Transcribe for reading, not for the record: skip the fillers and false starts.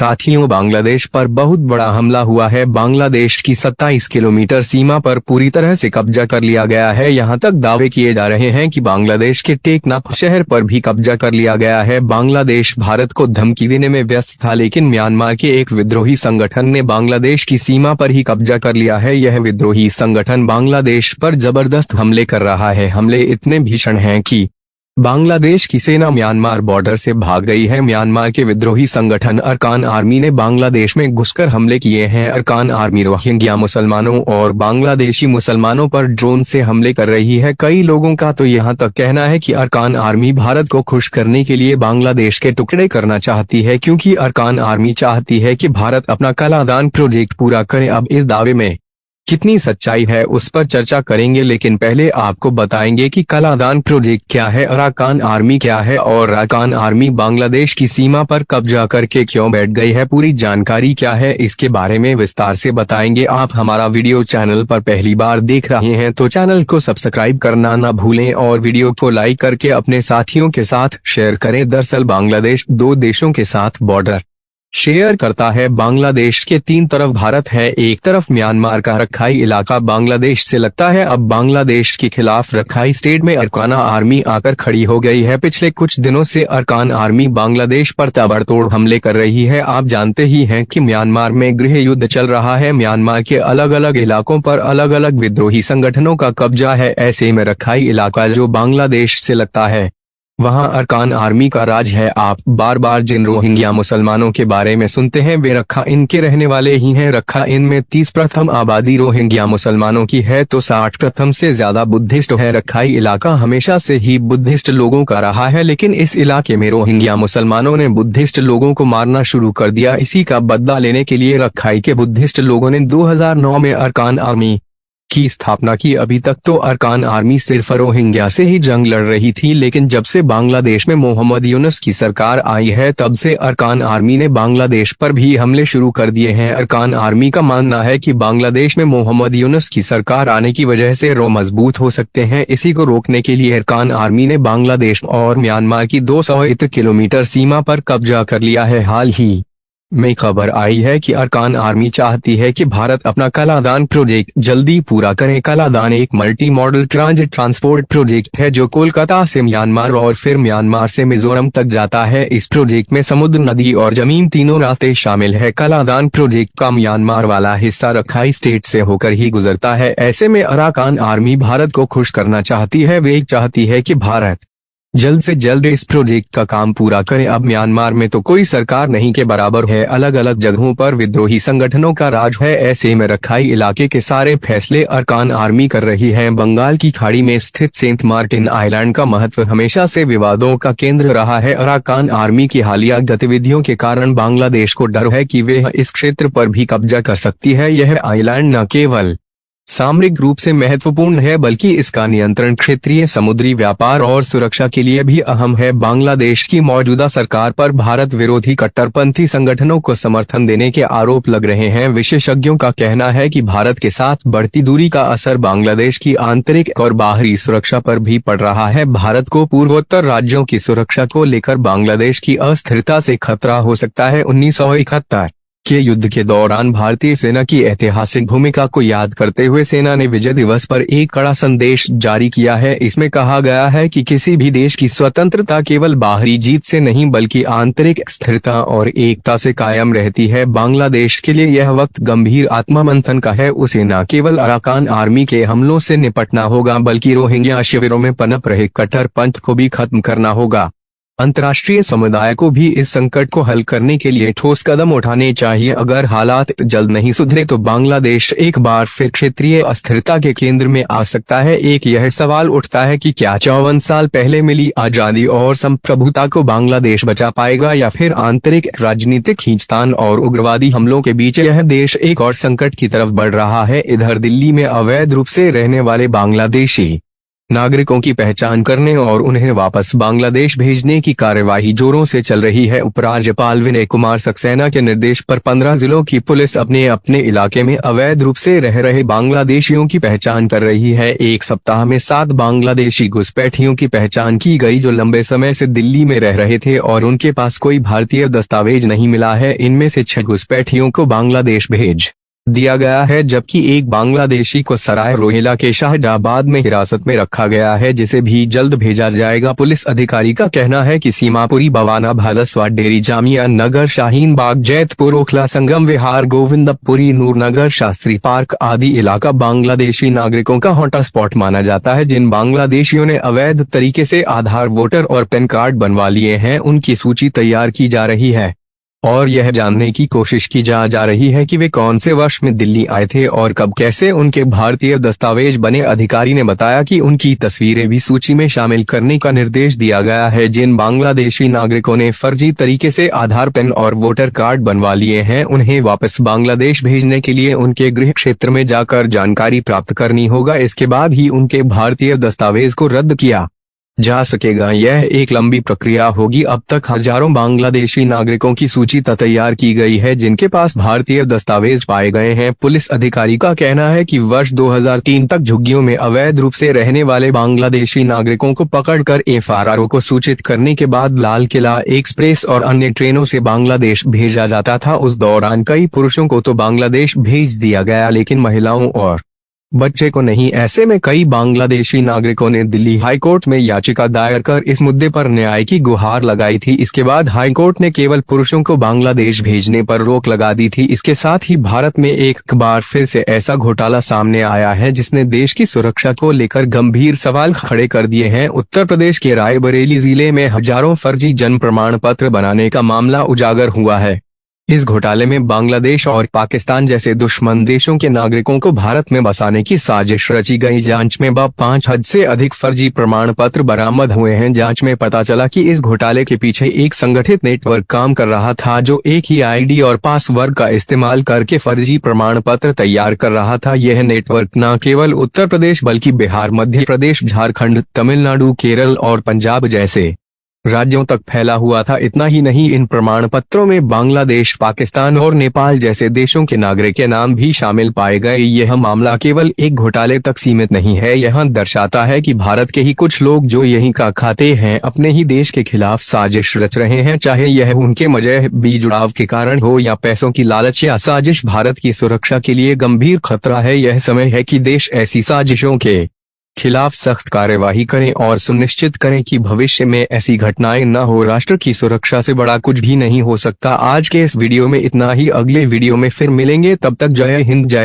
साथियों, बांग्लादेश पर बहुत बड़ा हमला हुआ है। बांग्लादेश की 27 किलोमीटर सीमा पर पूरी तरह से कब्जा कर लिया गया है। यहां तक दावे किए जा रहे हैं कि बांग्लादेश के टेकनाफ शहर पर भी कब्जा कर लिया गया है। बांग्लादेश भारत को धमकी देने में व्यस्त था, लेकिन म्यांमार के एक विद्रोही संगठन ने बांग्लादेश की सीमा पर ही कब्जा कर लिया है। यह विद्रोही संगठन बांग्लादेश पर जबरदस्त हमले कर रहा है। हमले इतने भीषण हैं कि बांग्लादेश की सेना म्यांमार बॉर्डर से भाग गई है। म्यांमार के विद्रोही संगठन अरकान आर्मी ने बांग्लादेश में घुसकर हमले किए हैं। अरकान आर्मी रोहिंग्या मुसलमानों और बांग्लादेशी मुसलमानों पर ड्रोन से हमले कर रही है। कई लोगों का तो यहाँ तक कहना है कि अरकान आर्मी भारत को खुश करने के लिए बांग्लादेश के टुकड़े करना चाहती है, क्योंकि अरकान आर्मी चाहती है कि भारत अपना कलादान प्रोजेक्ट पूरा करे। अब इस दावे में कितनी सच्चाई है उस पर चर्चा करेंगे, लेकिन पहले आपको बताएंगे कि कलादान प्रोजेक्ट क्या है, अरकान आर्मी क्या है और अरकान आर्मी बांग्लादेश की सीमा पर कब्जा करके क्यों बैठ गई है। पूरी जानकारी क्या है इसके बारे में विस्तार से बताएंगे। आप हमारा वीडियो चैनल पर पहली बार देख रहे हैं तो चैनल को सब्सक्राइब करना न भूलें और वीडियो को लाइक करके अपने साथियों के साथ शेयर करें। दरअसल बांग्लादेश दो देशों के साथ बॉर्डर शेयर करता है। बांग्लादेश के तीन तरफ भारत है, एक तरफ म्यांमार का रखाई इलाका बांग्लादेश से लगता है। अब बांग्लादेश के खिलाफ रखाई स्टेट में अरकान आर्मी आकर खड़ी हो गई है। पिछले कुछ दिनों से अरकान आर्मी बांग्लादेश पर ताबड़तोड़ हमले कर रही है। आप जानते ही हैं कि म्यांमार में गृह युद्ध चल रहा है। म्यांमार के अलग अलग इलाकों पर अलग अलग विद्रोही संगठनों का कब्जा है। ऐसे में रखाई इलाका जो बांग्लादेश से लगता है वहां अरकान आर्मी का राज है। आप बार बार जिन रोहिंग्या मुसलमानों के बारे में सुनते हैं वे रखा इन के रहने वाले ही हैं। रखा इन में 30% आबादी रोहिंग्या मुसलमानों की है तो 60% से ज्यादा बुद्धिस्ट है। रखाई इलाका हमेशा से ही बुद्धिस्ट लोगों का रहा है, लेकिन इस इलाके में रोहिंग्या मुसलमानों ने बुद्धिस्ट लोगों को मारना शुरू कर दिया। इसी का बदला लेने के लिए रखाई के बुद्धिस्ट लोगों ने 2009 में अरकान आर्मी की स्थापना की। अभी तक तो अरकान आर्मी सिर्फ रोहिंग्या से ही जंग लड़ रही थी, लेकिन जब से बांग्लादेश में मोहम्मद यूनुस की सरकार आई है तब से अरकान आर्मी ने बांग्लादेश पर भी हमले शुरू कर दिए हैं। अरकान आर्मी का मानना है कि बांग्लादेश में मोहम्मद यूनुस की सरकार आने की वजह से रो मजबूत हो सकते हैं। इसी को रोकने के लिए अरकान आर्मी ने बांग्लादेश और म्यांमार की 200 किलोमीटर सीमा पर कब्जा कर लिया है। हाल ही में खबर आई है कि अरकान आर्मी चाहती है कि भारत अपना कलादान प्रोजेक्ट जल्दी पूरा करे। कलादान एक multi modal transit transport project है जो कोलकाता से म्यांमार और फिर म्यांमार से मिजोरम तक जाता है। इस प्रोजेक्ट में समुद्र, नदी और जमीन तीनों रास्ते शामिल है। कलादान प्रोजेक्ट का म्यांमार वाला हिस्सा रखाई स्टेट से होकर ही गुजरता है। ऐसे में अरकान आर्मी भारत को खुश करना चाहती है। वे चाहती है कि भारत जल्द से जल्द इस प्रोजेक्ट का काम पूरा करें। अब म्यांमार में तो कोई सरकार नहीं के बराबर है, अलग अलग जगहों पर विद्रोही संगठनों का राज है। ऐसे में रखाई इलाके के सारे फैसले अरकान आर्मी कर रही है। बंगाल की खाड़ी में स्थित सेंट मार्टिन आइलैंड का महत्व हमेशा से विवादों का केंद्र रहा है। अरकान आर्मी की हालिया गतिविधियों के कारण बांग्लादेश को डर है कि वे इस क्षेत्र पर भी कब्जा कर सकती है। यह आइलैंड न केवल सामरिक रूप से महत्वपूर्ण है बल्कि इसका नियंत्रण क्षेत्रीय समुद्री व्यापार और सुरक्षा के लिए भी अहम है। बांग्लादेश की मौजूदा सरकार पर भारत विरोधी कट्टरपंथी संगठनों को समर्थन देने के आरोप लग रहे हैं। विशेषज्ञों का कहना है कि भारत के साथ बढ़ती दूरी का असर बांग्लादेश की आंतरिक और बाहरी सुरक्षा पर भी पड़ रहा है। भारत को पूर्वोत्तर राज्यों की सुरक्षा को लेकर बांग्लादेश की अस्थिरता से खतरा हो सकता है। 1971 के युद्ध के दौरान भारतीय सेना की ऐतिहासिक भूमिका को याद करते हुए सेना ने विजय दिवस पर एक कड़ा संदेश जारी किया है। इसमें कहा गया है कि किसी भी देश की स्वतंत्रता केवल बाहरी जीत से नहीं बल्कि आंतरिक स्थिरता और एकता से कायम रहती है। बांग्लादेश के लिए यह वक्त गंभीर आत्ममंथन का है। उसे न केवल अरकान आर्मी के हमलों से निपटना होगा बल्कि रोहिंग्या शिविरों में पनप रहे कट्टरपंथ को भी खत्म करना होगा। अंतर्राष्ट्रीय समुदाय को भी इस संकट को हल करने के लिए ठोस कदम उठाने चाहिए। अगर हालात जल्द नहीं सुधरे तो बांग्लादेश एक बार फिर क्षेत्रीय अस्थिरता के केंद्र में आ सकता है। एक यह सवाल उठता है कि क्या 54 साल पहले मिली आजादी और संप्रभुता को बांग्लादेश बचा पाएगा या फिर आंतरिक राजनीतिक खींचतान और उग्रवादी हमलों के बीच यह देश एक और संकट की तरफ बढ़ रहा है। इधर दिल्ली में अवैध रूप से रहने वाले बांग्लादेशी नागरिकों की पहचान करने और उन्हें वापस बांग्लादेश भेजने की कार्यवाही जोरों से चल रही है। उपराज्यपाल विनय कुमार सक्सेना के निर्देश पर 15 जिलों की पुलिस अपने अपने इलाके में अवैध रूप से रह रहे बांग्लादेशियों की पहचान कर रही है। एक सप्ताह में 7 बांग्लादेशी घुसपैठियों की पहचान की गई जो लंबे समय से दिल्ली में रह रहे थे और उनके पास कोई भारतीय दस्तावेज नहीं मिला है। इनमें से 6 घुसपैठियों को बांग्लादेश भेज दिया गया है, जबकि एक बांग्लादेशी को सराय रोहिला के शाहजहाबाद में हिरासत में रखा गया है, जिसे भी जल्द भेजा जाएगा। पुलिस अधिकारी का कहना है कि सीमापुरी, बवाना, भालसवा, डेरी, जामिया नगर, शाहीन बाग, जैतपुर, ओखला, संगम विहार, गोविंदपुरी, नूरनगर, शास्त्री पार्क आदि इलाका बांग्लादेशी नागरिकों का हॉटस्पॉट माना जाता है। जिन बांग्लादेशियों ने अवैध तरीके से आधार, वोटर और पैन कार्ड बनवा लिए हैं, उनकी सूची तैयार की जा रही है और यह जानने की कोशिश की जा रही है कि वे कौन से वर्ष में दिल्ली आए थे और कब कैसे उनके भारतीय दस्तावेज बने। अधिकारी ने बताया कि उनकी तस्वीरें भी सूची में शामिल करने का निर्देश दिया गया है। जिन बांग्लादेशी नागरिकों ने फर्जी तरीके से आधार, पैन और वोटर कार्ड बनवा लिए हैं, उन्हें वापस बांग्लादेश भेजने के लिए उनके गृह क्षेत्र में जाकर जानकारी प्राप्त करनी होगा। इसके बाद ही उनके भारतीय दस्तावेज को रद्द किया जा सकेगा। यह एक लंबी प्रक्रिया होगी। अब तक हजारों बांग्लादेशी नागरिकों की सूची तैयार की गई है जिनके पास भारतीय दस्तावेज पाए गए हैं। पुलिस अधिकारी का कहना है कि वर्ष 2003 तक झुग्गियों में अवैध रूप से रहने वाले बांग्लादेशी नागरिकों को पकड़कर एफआरओ को सूचित करने के बाद लाल किला एक्सप्रेस और अन्य ट्रेनों से बांग्लादेश भेजा जाता था। उस दौरान कई पुरुषों को तो बांग्लादेश भेज दिया गया, लेकिन महिलाओं और बच्चे को नहीं। ऐसे में कई बांग्लादेशी नागरिकों ने दिल्ली हाईकोर्ट में याचिका दायर कर इस मुद्दे पर न्याय की गुहार लगाई थी। इसके बाद हाईकोर्ट ने केवल पुरुषों को बांग्लादेश भेजने पर रोक लगा दी थी। इसके साथ ही भारत में एक बार फिर से ऐसा घोटाला सामने आया है जिसने देश की सुरक्षा को लेकर गंभीर सवाल खड़े कर दिए हैं। उत्तर प्रदेश के रायबरेली जिले में हजारों फर्जी जन्म प्रमाण पत्र बनाने का मामला उजागर हुआ है। इस घोटाले में बांग्लादेश और पाकिस्तान जैसे दुश्मन देशों के नागरिकों को भारत में बसाने की साजिश रची गई। जांच में 5 से अधिक फर्जी प्रमाण पत्र बरामद हुए हैं। जांच में पता चला कि इस घोटाले के पीछे एक संगठित नेटवर्क काम कर रहा था जो एक ही आईडी और पासवर्ड का इस्तेमाल करके फर्जी प्रमाण पत्र तैयार कर रहा था। यह नेटवर्क न केवल उत्तर प्रदेश बल्कि बिहार, मध्य प्रदेश, झारखंड, तमिलनाडु, केरल और पंजाब जैसे राज्यों तक फैला हुआ था। इतना ही नहीं, इन प्रमाण पत्रों में बांग्लादेश, पाकिस्तान और नेपाल जैसे देशों के नागरिक के नाम भी शामिल पाए गए। यह मामला केवल एक घोटाले तक सीमित नहीं है, यह दर्शाता है कि भारत के ही कुछ लोग जो यहीं का खाते हैं अपने ही देश के खिलाफ साजिश रच रहे हैं, चाहे यह उनके मजहबी जुड़ाव के कारण हो या पैसों की लालच या साजिश। भारत की सुरक्षा के लिए गंभीर खतरा है। यह समय है कि देश ऐसी साजिशों के खिलाफ सख्त कार्यवाही करें और सुनिश्चित करें कि भविष्य में ऐसी घटनाएं न हो। राष्ट्र की सुरक्षा से बड़ा कुछ भी नहीं हो सकता। आज के इस वीडियो में इतना ही। अगले वीडियो में फिर मिलेंगे, तब तक जय हिंद, जय